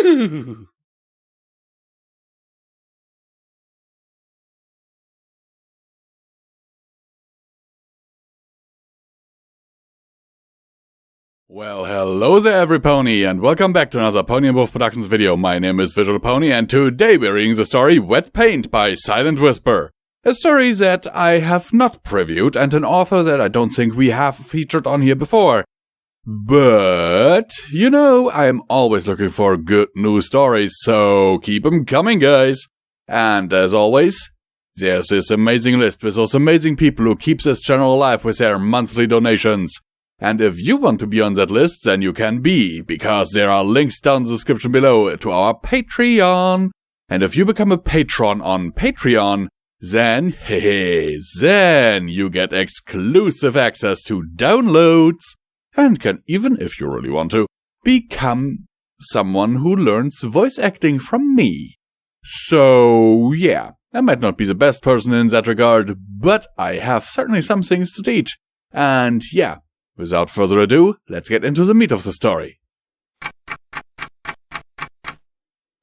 Well, hello there every pony, and welcome back to another Pony&Wolf Productions video. My name is visualbrony, and today we're reading the story Wet Paint by Silent Whisper. A story that I have not previewed, and an author that I don't think we have featured on here before. But, you know, I am always looking for good new stories, so keep them coming, guys. And as always, there's this amazing list with those amazing people who keep this channel alive with their monthly donations. And if you want to be on that list, then you can be, because there are links down in the description below to our Patreon. And if you become a patron on Patreon, then you get exclusive access to downloads, and can even, if you really want to, become someone who learns voice acting from me. So, yeah, I might not be the best person in that regard, but I have certainly some things to teach. And yeah, without further ado, let's get into the meat of the story.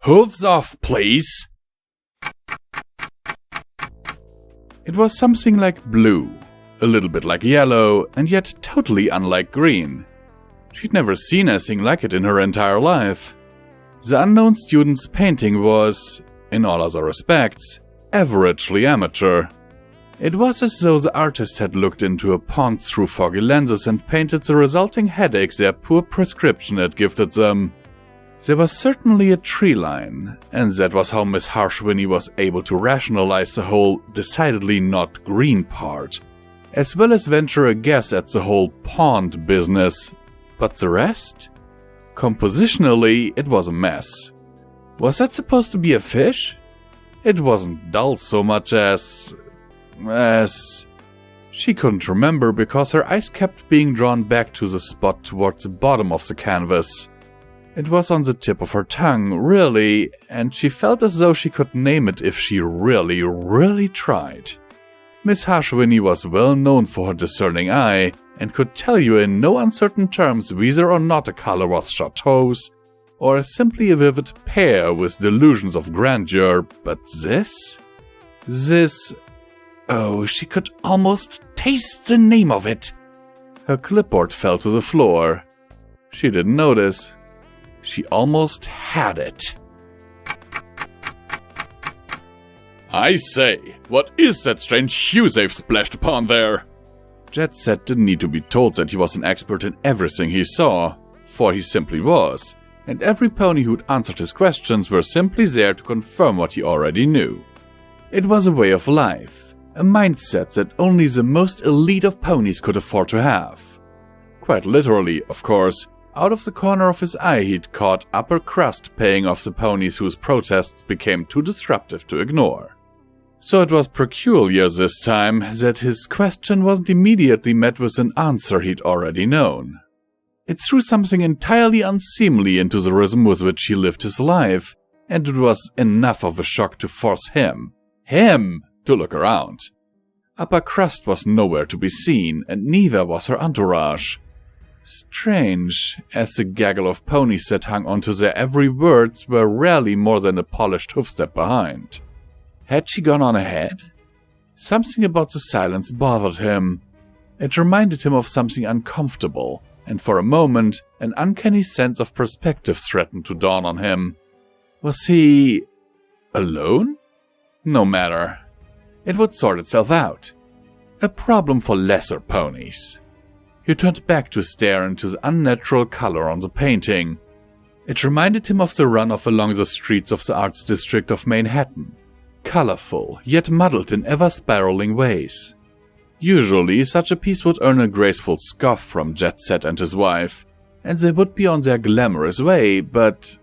Hooves off, please! It was something like blue, a little bit like yellow, and yet totally unlike green. She'd never seen anything like it in her entire life. The unknown student's painting was, in all other respects, averagely amateur. It was as though the artist had looked into a pond through foggy lenses and painted the resulting headaches their poor prescription had gifted them. There was certainly a tree line, and that was how Miss Harshwinny was able to rationalize the whole decidedly not green part, as well as venture a guess at the whole pond business. But the rest? Compositionally, it was a mess. Was that supposed to be a fish? It wasn't dull so much as... She couldn't remember because her eyes kept being drawn back to the spot towards the bottom of the canvas. It was on the tip of her tongue, really, and she felt as though she could name it if she really tried. Miss Harshwinny was well known for her discerning eye, and could tell you in no uncertain terms whether or not a color was chartreuse, or simply a vivid pear with delusions of grandeur, but this? Oh, she could almost taste the name of it. Her clipboard fell to the floor. She didn't notice. She almost had it. I say, what is that strange hue they've splashed upon there? Jet Set didn't need to be told that he was an expert in everything he saw, for he simply was, and every pony who'd answered his questions were simply there to confirm what he already knew. It was a way of life. A mindset that only the most elite of ponies could afford to have. Quite literally, of course, out of the corner of his eye he'd caught upper crust paying off the ponies whose protests became too disruptive to ignore. So it was peculiar this time that his question wasn't immediately met with an answer he'd already known. It threw something entirely unseemly into the rhythm with which he lived his life, and it was enough of a shock to force him, to look around. Upper crust was nowhere to be seen, and neither was her entourage. Strange, as the gaggle of ponies that hung onto their every words were rarely more than a polished hoofstep behind. Had she gone on ahead? Something about the silence bothered him. It reminded him of something uncomfortable, and for a moment, an uncanny sense of perspective threatened to dawn on him. Was he... alone? No matter. It would sort itself out. A problem for lesser ponies. He turned back to stare into the unnatural color on the painting. It reminded him of the runoff along the streets of the arts district of Manhattan. Colorful, yet muddled in ever-spiraling ways. Usually, such a piece would earn a graceful scoff from Jet Set and his wife, and they would be on their glamorous way, but...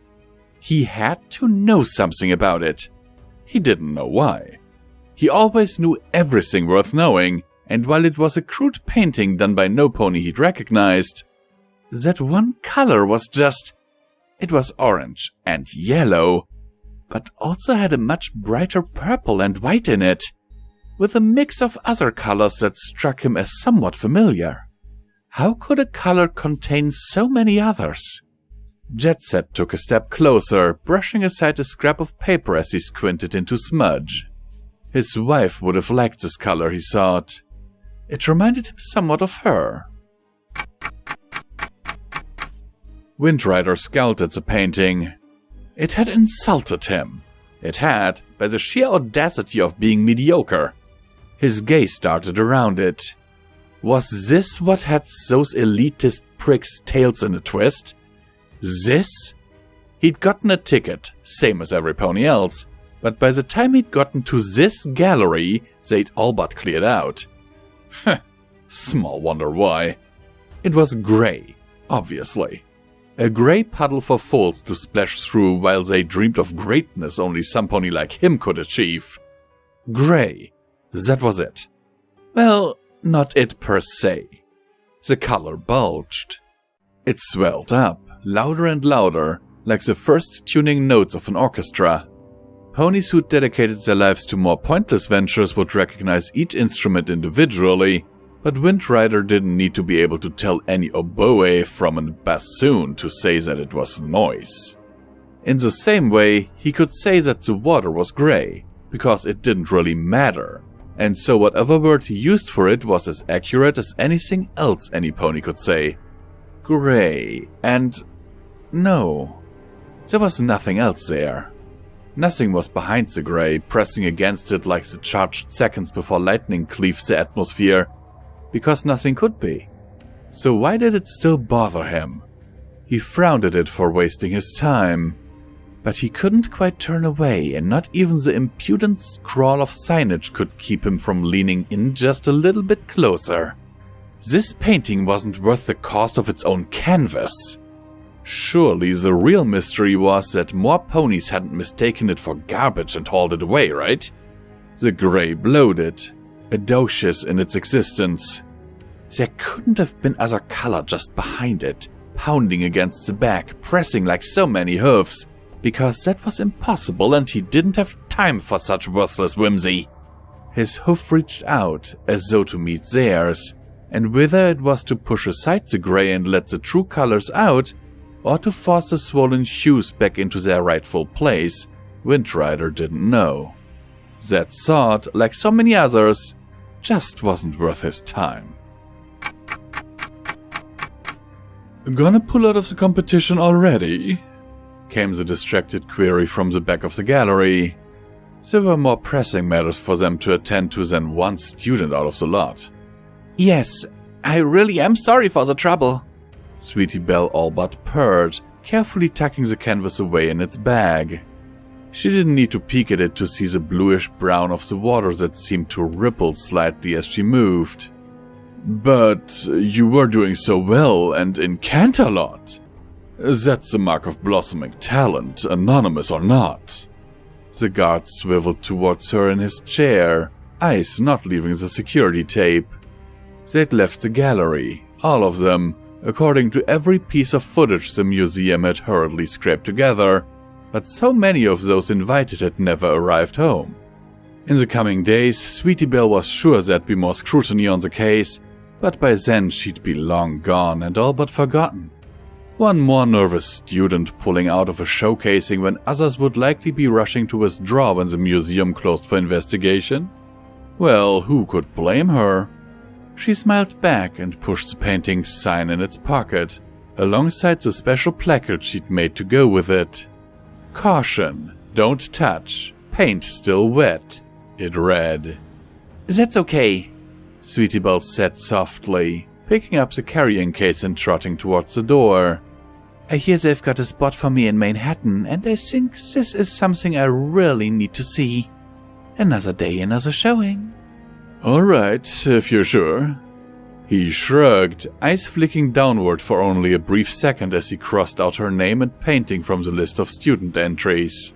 he had to know something about it. He didn't know why. He always knew everything worth knowing, and while it was a crude painting done by no pony he'd recognized, that one color was just... it was orange and yellow, but also had a much brighter purple and white in it, with a mix of other colors that struck him as somewhat familiar. How could a color contain so many others? Jet Set took a step closer, brushing aside a scrap of paper as he squinted into smudge. His wife would have liked this color, he thought. It reminded him somewhat of her. Windrider scowled at the painting. It had insulted him. It had, by the sheer audacity of being mediocre. His gaze darted around it. Was this what had those elitist pricks' tails in a twist? This? He'd gotten a ticket, same as every pony else, but by the time he'd gotten to this gallery, they'd all but cleared out. Small wonder why. It was grey, obviously. A grey puddle for fools to splash through while they dreamed of greatness only some pony like him could achieve. Grey. That was it. Well, not it per se. The color bulged. It swelled up, louder and louder, like the first tuning notes of an orchestra. Ponies who dedicated their lives to more pointless ventures would recognize each instrument individually, but Windrider didn't need to be able to tell any oboe from a bassoon to say that it was noise. In the same way, he could say that the water was grey, because it didn't really matter, and so whatever word he used for it was as accurate as anything else any pony could say. Grey, and no, there was nothing else there. Nothing was behind the grey, pressing against it like the charged seconds before lightning cleaves the atmosphere, because nothing could be. So why did it still bother him? He frowned at it for wasting his time, but he couldn't quite turn away, and not even the impudent scrawl of signage could keep him from leaning in just a little bit closer. This painting wasn't worth the cost of its own canvas. Surely the real mystery was that more ponies hadn't mistaken it for garbage and hauled it away, right? The grey bloated, audacious in its existence. There couldn't have been other color just behind it, pounding against the back, pressing like so many hooves, because that was impossible and he didn't have time for such worthless whimsy. His hoof reached out, as though to meet theirs, and whether it was to push aside the grey and let the true colors out, or to force the swollen hues back into their rightful place, Windrider didn't know. That thought, like so many others, just wasn't worth his time. Gonna pull out of the competition already? Came the distracted query from the back of the gallery. There were more pressing matters for them to attend to than one student out of the lot. Yes, I really am sorry for the trouble. Sweetie Belle all but purred, carefully tucking the canvas away in its bag. She didn't need to peek at it to see the bluish brown of the water that seemed to ripple slightly as she moved. But you were doing so well and incant a lot. That's the mark of blossoming talent, anonymous or not. The guard swiveled towards her in his chair, eyes not leaving the security tape. They'd left the gallery, all of them, according to every piece of footage the museum had hurriedly scraped together, but so many of those invited had never arrived home. In the coming days, Sweetie Belle was sure there'd be more scrutiny on the case, but by then she'd be long gone and all but forgotten. One more nervous student pulling out of a showcasing when others would likely be rushing to withdraw when the museum closed for investigation? Well, who could blame her? She smiled back and pushed the painting's sign in its pocket, alongside the special placard she'd made to go with it. Caution, don't touch, paint still wet, it read. That's okay, Sweetie Belle said softly, picking up the carrying case and trotting towards the door. I hear they've got a spot for me in Manhattan, and I think this is something I really need to see. Another day, another showing. All right, if you're sure. He shrugged, eyes flicking downward for only a brief second as he crossed out her name and painting from the list of student entries.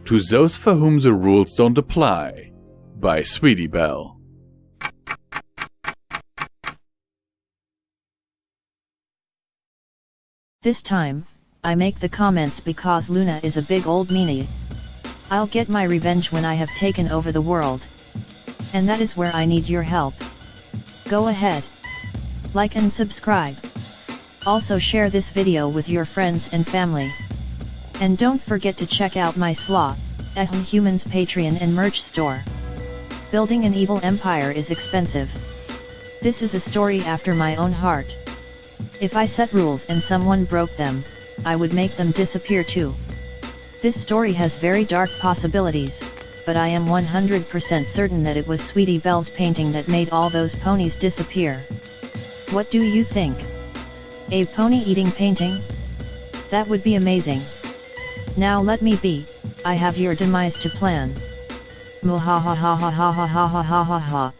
To those for whom the rules don't apply, by Sweetie Belle. This time, I make the comments because Luna is a big old meanie. I'll get my revenge when I have taken over the world. And that is where I need your help. Go ahead. Like and subscribe. Also share this video with your friends and family. And don't forget to check out my Slaw, Humans Patreon and merch store. Building an evil empire is expensive. This is a story after my own heart. If I set rules and someone broke them, I would make them disappear too. This story has very dark possibilities, but I am 100% certain that it was Sweetie Belle's painting that made all those ponies disappear. What do you think? A pony eating painting? That would be amazing. Now let me be, I have your demise to plan. Muhahahahahahahaha.